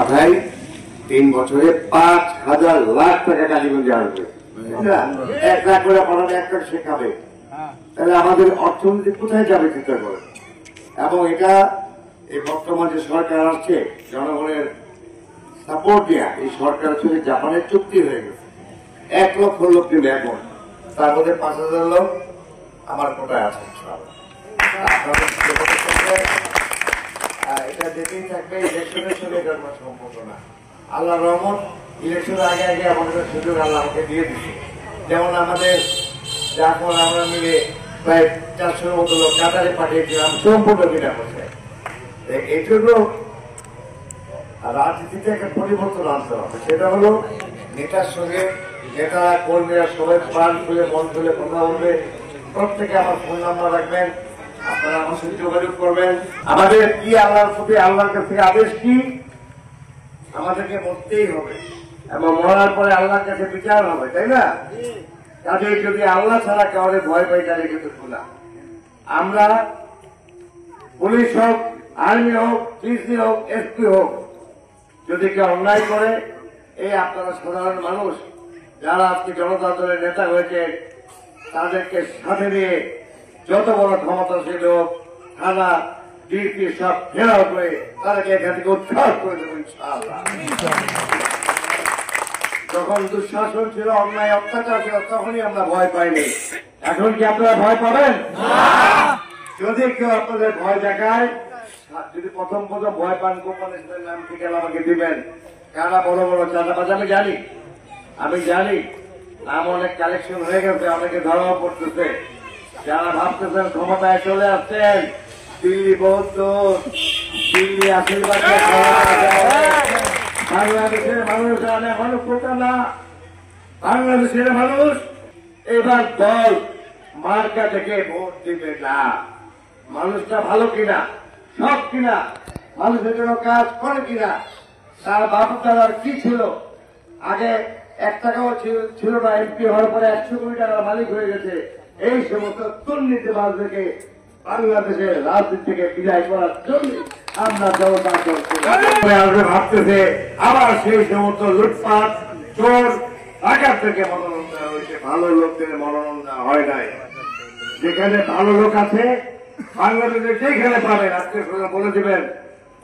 পাঠাই 3 বছরে 5,000 লাখ টাকা কালীগঞ্জে আসবে। 1 লাখ করে পাঠালে 1 লাখ শেখাবে, তাহলে আমাদের অর্থনীতি কোথায় যাবে চিন্তা করে। এবং এটা এই বর্তমান যে সরকার আসছে জনগণের সাপোর্ট দেওয়া, এই সরকার ছিল জাপানের চুক্তি হয়ে গেছে। 1 লক্ষ লোক দিলে এখন, তার মধ্যে 5,000 লোক আমার কোটায় আছে। এটা যেতেই থাকবে, ইলেকশনের সঙ্গে এটার কোনো সম্পর্ক না। আল্লাহ রহমত, ইলেকশনের আগে আগে আমাদের সুযোগ আল্লাহ আমাকে দিয়ে দিচ্ছে। যেমন আমাদের এখন আমরা মিলে প্রায় 400-র মতো লোক কাতারে পাঠিয়েছিলাম সম্পূর্ণ বিনা পয়সায়। এই জন্য রাজনীতিতে একটা পরিবর্তন আনতে হবে। সেটা হলো নেতার সঙ্গে নেতারা কর্মীরা সবাই প্রাণ খুলে মন খুলে কথা বলবে। প্রত্যেকে আমার ফোন নাম্বার রাখবেন, আপনারা আমার সাথে যোগাযোগ করবেন। আমাদের কি আল্লাহর প্রতি আল্লাহর কাছ থেকে আদেশ কি, আমাদেরকে মরতেই হবে এবং মরার পরে আল্লাহর কাছে বিচার হবে, তাই না? কাজে যদি আল্লাহ ছাড়া কাউরে ভয় পাই তাহলে কিন্তু খোলা। আমরা পুলিশ হোক, আর্মি হোক, ডিসি হোক, এসপি হোক, যদি কেউ অন্যায় করে, এই আপনারা সাধারণ মানুষ যারা আজকে জনতা দলের নেতা হয়েছে তাদেরকে সাথে নিয়ে যত বড় ক্ষমতাশীল হোক, থানা ডিপি সব ঘেরাও করে তাদেরকে এখান থেকে উদ্ধার করে দেবো ইনশাআল্লাহ। যখন দুঃশাসন ছিল, অন্যায় অত্যাচার ছিল, তখনই আমরা ভয় পাইনি। এখন কি আপনারা ভয় পাবেন? যদি কেউ আপনাদের ভয় দেখায়, যদি প্রথম ভয় পান, কোম্পানির নাম থেকে আমাকে দিবেন। কারা বড় বড় চাঁদাবাজ আমি জানি, নাম অনেক কালেকশন হয়ে গেছে, অনেকে ধরাও পড়তেছে। যারা ভাবতেছেন ক্ষমতায় চলে আসছেন, দিল্লি বৌদ্ধ, দিল্লি আশীর্বাদ, বাংলাদেশের মানুষ অনেক মানুষ পোকা না। বাংলাদেশের মানুষ এবার দল মার্কা থেকে ভোট দিবে না। মানুষটা ভালো কিনা, সব কিনা, মানুষের জন্য কাজ করে কিনা, তার বাবু দাদার কি ছিল, আগে 1 টাকাও ছিল না, এমপি হওয়ার পরে 100 কোটি টাকার মালিক হয়ে গেছে। এই সমস্ত দুর্নীতিবাজদেরকে বাংলাদেশের রাজনীতি থেকে বিদায় করার জন্য আমরা জনতা ভাবতেছে আবার সেই সমস্ত লুটপাট, চোর, টাকার থেকে মনোনয়ন দেওয়া হয়েছে। ভালো লোকদের মনোনয়ন দেওয়া হয় নাই। যেখানে ভালো লোক আছে বাংলাদেশে যেখানে পাবেন, আজকে বলে দিবেন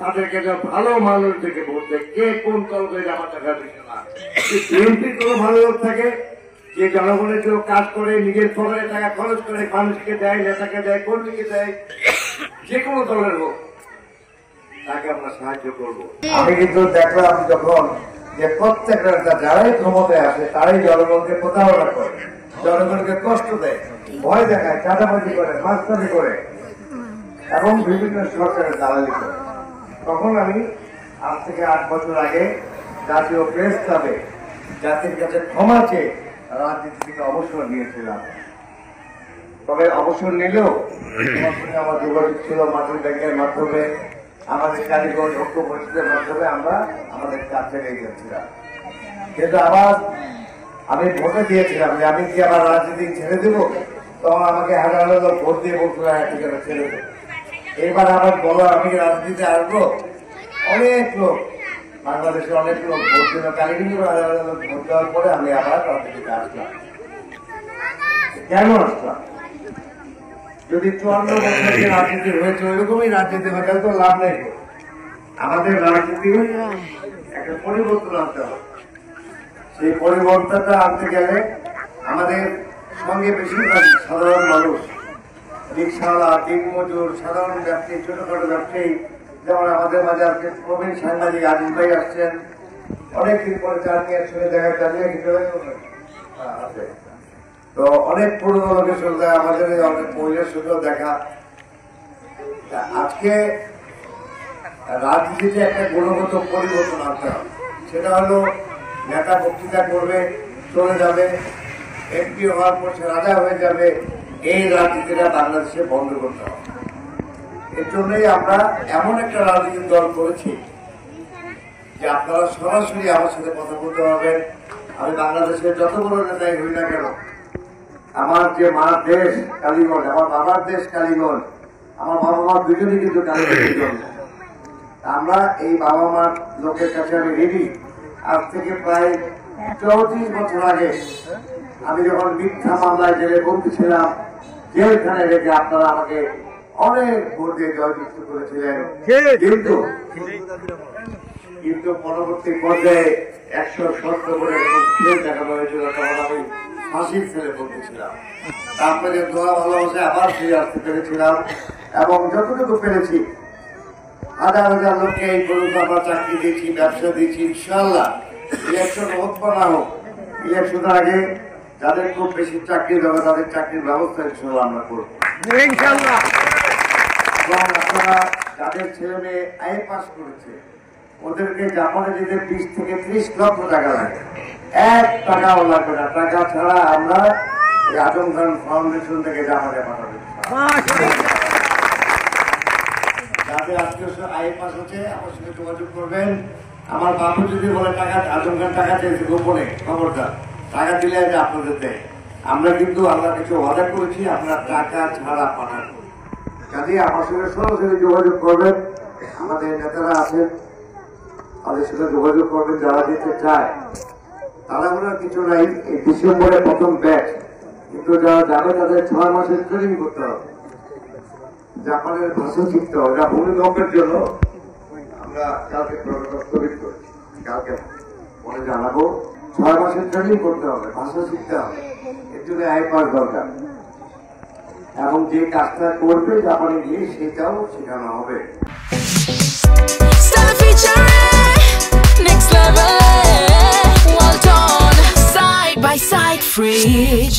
তাদেরকে ভালো মানুষ থেকে ভোট দেয়। কে কোন দল করে আমার দেখার বিষয় না। বিএনপির কোন ভালো লোক থাকে যে জনগণের জন্য কাজ করে, নিজের পকেটে টাকা খরচ করে, মানুষকে দেয়, নেতাকে দেয়, কর্মীকে দেয়, যে কোনো দলের হোক, তাকে আমরা সাহায্য করবো। আমি কিন্তু দেখলাম যখন যে প্রত্যেকটা যারাই ক্ষমতায় আসে তারাই জনগণকে প্রতারণা করে, জনগণকে কষ্ট দেয়, ভয় দেখায়, চাঁদাবাজি করে, মাস্তানি করে এবং বিভিন্ন সরকারের দালালি করে। তখন আমি আজ থেকে 8 বছর আগে জাতীয় প্রেস ক্লাবে জাতির কাছে ক্ষমা চেয়ে রাজনীতি থেকে অবসর নিয়েছিলাম। তবে অবসর নিলেও আমার যোগাযোগ ছিল মাতৃ ব্যাংকের মাধ্যমে, আমাদের কারিগর ঐক্য পরিষদের মাধ্যমে আমরা আমাদের কাজ চালিয়ে যাচ্ছিলাম। কিন্তু আবার আমি ভোটে দিয়েছিলাম যে আমি কি আবার রাজনীতি ছেড়ে দেবো, তখন আমাকে হাজার হাজার ভোট দিয়ে বলছিল ঠিকানা ছেড়ে দেবো। এবার আবার বলো আমি রাজনীতিতে আসবো, অনেক লোক বাংলাদেশের অনেক লোক ভোট দিল, কালীগঞ্জ হাজার হাজার লোক ভোট দেওয়ার পরে আমি আবার রাজনীতিতে আসলাম। কেন আসলাম? যদি 54 বছর রাজনীতি হয়েছে ওইরকমই রাজনীতি হয় তাহলে তো লাভ নেই। আমাদের রাজনীতি একটা পরিবর্তন আনতে হবে। সেই পরিবর্তনটা আনতে গেলে আমাদের সঙ্গে বেশিরভাগ সাধারণ মানুষ, রিক্সাওয়ালা, দিনমজুর, সাধারণ ব্যবসায়ী, ছোটখাটো ব্যবসায়ী, যেমন আমাদের মাঝে আজকে প্রবীণ সাংবাদিক আজিজ ভাই আসছেন, অনেকদিন পরে চালিয়ে শুনে দেখা চালিয়ে আছে। তো অনেক পুরনো লোকের সঙ্গে আমাদের অনেক মহিলার সঙ্গেও দেখা। আজকে রাজনীতিতে একটা গুণগত পরিবর্তন আনতে হবে। সেটা হলো নেতা বক্তৃতা করবে, চলে যাবে, এমপি হওয়ার পর সে রাজা হয়ে যাবে, এই রাজনীতিটা বাংলাদেশে বন্ধ করতে হবে। এর জন্যই আমরা এমন একটা রাজনৈতিক দল করেছি যে আপনারা সরাসরি আমার সাথে কথা বলতে পারবেন। আমি বাংলাদেশের যত বড় নেতাই হই না কেন, আমার যে মা দেশ কালীগঞ্জ, আমার বাবার দেশ কালীগঞ্জ, আমার বাবা মা দুজনই কিন্তু কালীগঞ্জের জন্য। আমরা এই বাবা মার লোকের কাছে আমি রেডি। আজ থেকে প্রায় 34 বছর আগে আমি যখন মিথ্যা মামলায় জেলে বন্দী ছিলাম, জেলখানে রেখে আপনারা আমাকে অনেক ভোট দিয়ে জয়যুক্ত করেছিলেন, কিন্তু পরবর্তী পর্যায়ে 117 করে যখন খেল দেখানো হয়েছিল তখন আমি ফাঁসির ছেলে বলতেছিলাম। তারপরে দোয়া ভালোবাসে আবার ফিরে আসতে পেরেছিলাম এবং যতটুকু পেরেছি হাজার হাজার লোককে এই পর্যন্ত আমরা চাকরি দিয়েছি, ব্যবসা দিয়েছি। ইনশাল্লাহ ইলেকশন হোক বা না হোক, ইলেকশনের আগে যাদের খুব বেশি চাকরি দেবে তাদের চাকরির ব্যবস্থা ইনশাল্লাহ আমরা করবো। এবং আপনারা যাদের ছেলে মেয়ে আইএ পাস করেছে ওদেরকে জাপানে যেতে 20 থেকে 30 লক্ষ টাকা লাগে, 1 টাকাও লাগবে না। টাকা ছাড়া আমরা এই আজম খান ফাউন্ডেশন থেকে জাপানে পাঠাবো। যাদের আজকে আইএ পাস হচ্ছে আমার সঙ্গে যোগাযোগ করবেন। আমার বাবু যদি বলে টাকা আজম খান টাকা চেয়েছে গোপনে, খবরদার, টাকা দিলে আপনাদের দেয়। আমরা কিন্তু আল্লাহ কিছু ওয়াদা করেছি, আপনার টাকা ছাড়া পাঠাবো। কাজে আমার সঙ্গে সরাসরি যোগাযোগ করবেন। আমাদের নেতারা আছেন, তাদের সাথে যোগাযোগ করবেন। যারা যেতে চায় তারা আমরা কিছু নাই, এই ডিসেম্বরে প্রথম ব্যাচ, কিন্তু যারা যাবে তাদের 6 মাসের ট্রেনিং করতে হবে, জাপানের ভাষা শিখতে হবে। এটা ভূমিকম্পের জন্য আমরা কালকে স্থগিত করেছি, কালকে পরে জানাবো। 6 মাসের ট্রেনিং করতে হবে, ভাষা শিখতে হবে, এর জন্য আইএ পাস দরকার। এবং যে কাজটা করবে জাপানে গিয়ে সেটাও শেখানো হবে। Next level, well done, side by side fridge.